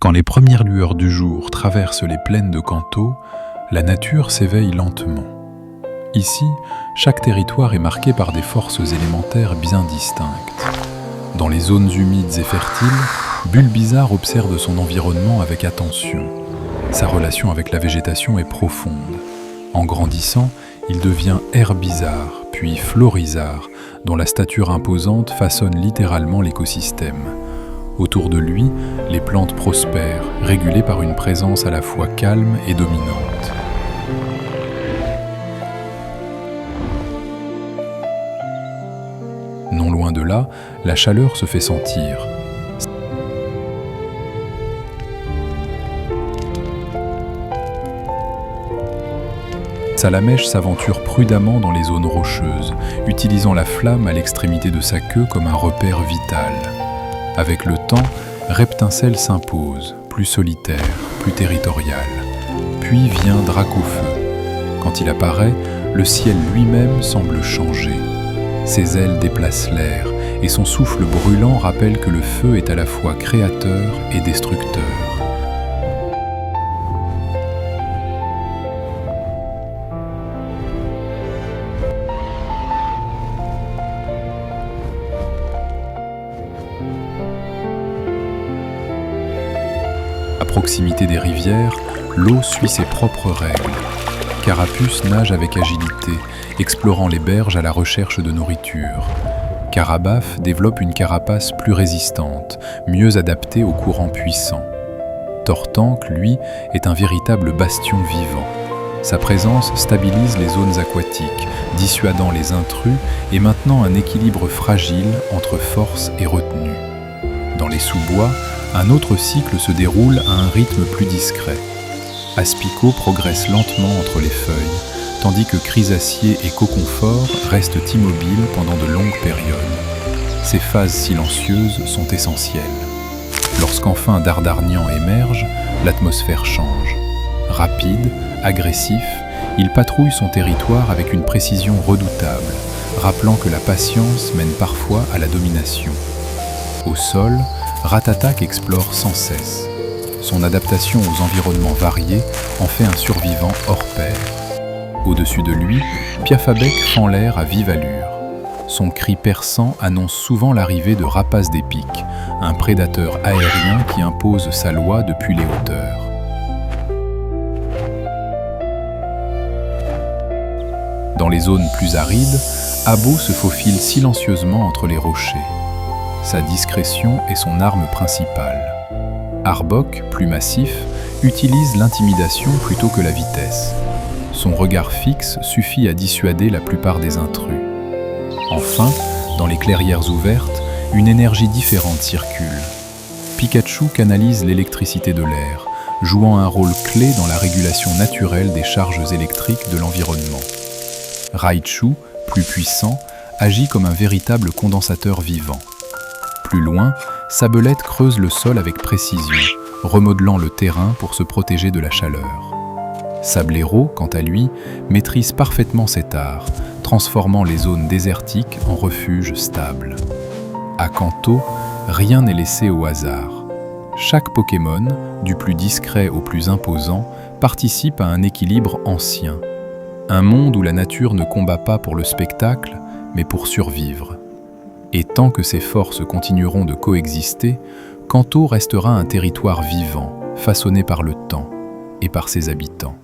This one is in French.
Quand les premières lueurs du jour traversent les plaines de Kanto, la nature s'éveille lentement. Ici, chaque territoire est marqué par des forces élémentaires bien distinctes. Dans les zones humides et fertiles, Bulbizarre observe son environnement avec attention. Sa relation avec la végétation est profonde. En grandissant, il devient Herbizarre, puis Florizarre, dont la stature imposante façonne littéralement l'écosystème. Autour de lui, les plantes prospèrent, régulées par une présence à la fois calme et dominante. Non loin de là, la chaleur se fait sentir. Salamèche s'aventure prudemment dans les zones rocheuses, utilisant la flamme à l'extrémité de sa queue comme un repère vital. Avec le temps, Reptincelle s'impose, plus solitaire, plus territorial. Puis vient Dracofeu. Quand il apparaît, le ciel lui-même semble changer. Ses ailes déplacent l'air, et son souffle brûlant rappelle que le feu est à la fois créateur et destructeur. À proximité des rivières, l'eau suit ses propres règles. Carapuce nage avec agilité, explorant les berges à la recherche de nourriture. Carabaf développe une carapace plus résistante, mieux adaptée aux courants puissants. Tortanque, lui, est un véritable bastion vivant. Sa présence stabilise les zones aquatiques, dissuadant les intrus et maintenant un équilibre fragile entre force et retenue. Dans les sous-bois, un autre cycle se déroule à un rythme plus discret. Aspicot progresse lentement entre les feuilles, tandis que Chrysacier et Coconfort restent immobiles pendant de longues périodes. Ces phases silencieuses sont essentielles. Lorsqu'enfin Dardarnian émerge, l'atmosphère change. Rapide, agressif, il patrouille son territoire avec une précision redoutable, rappelant que la patience mène parfois à la domination. Au sol, Ratatak explore sans cesse. Son adaptation aux environnements variés en fait un survivant hors pair. Au-dessus de lui, Piafabec fend l'air à vive allure. Son cri perçant annonce souvent l'arrivée de Rapace des Pics, un prédateur aérien qui impose sa loi depuis les hauteurs. Dans les zones plus arides, Abo se faufile silencieusement entre les rochers. Sa discrétion est son arme principale. Arbok, plus massif, utilise l'intimidation plutôt que la vitesse. Son regard fixe suffit à dissuader la plupart des intrus. Enfin, dans les clairières ouvertes, une énergie différente circule. Pikachu canalise l'électricité de l'air, jouant un rôle clé dans la régulation naturelle des charges électriques de l'environnement. Raichu, plus puissant, agit comme un véritable condensateur vivant. Plus loin, Sabelette creuse le sol avec précision, remodelant le terrain pour se protéger de la chaleur. Sablero, quant à lui, maîtrise parfaitement cet art, transformant les zones désertiques en refuges stables. À Kanto, rien n'est laissé au hasard. Chaque Pokémon, du plus discret au plus imposant, participe à un équilibre ancien. Un monde où la nature ne combat pas pour le spectacle, mais pour survivre. Et tant que ces forces continueront de coexister, Kanto restera un territoire vivant, façonné par le temps et par ses habitants.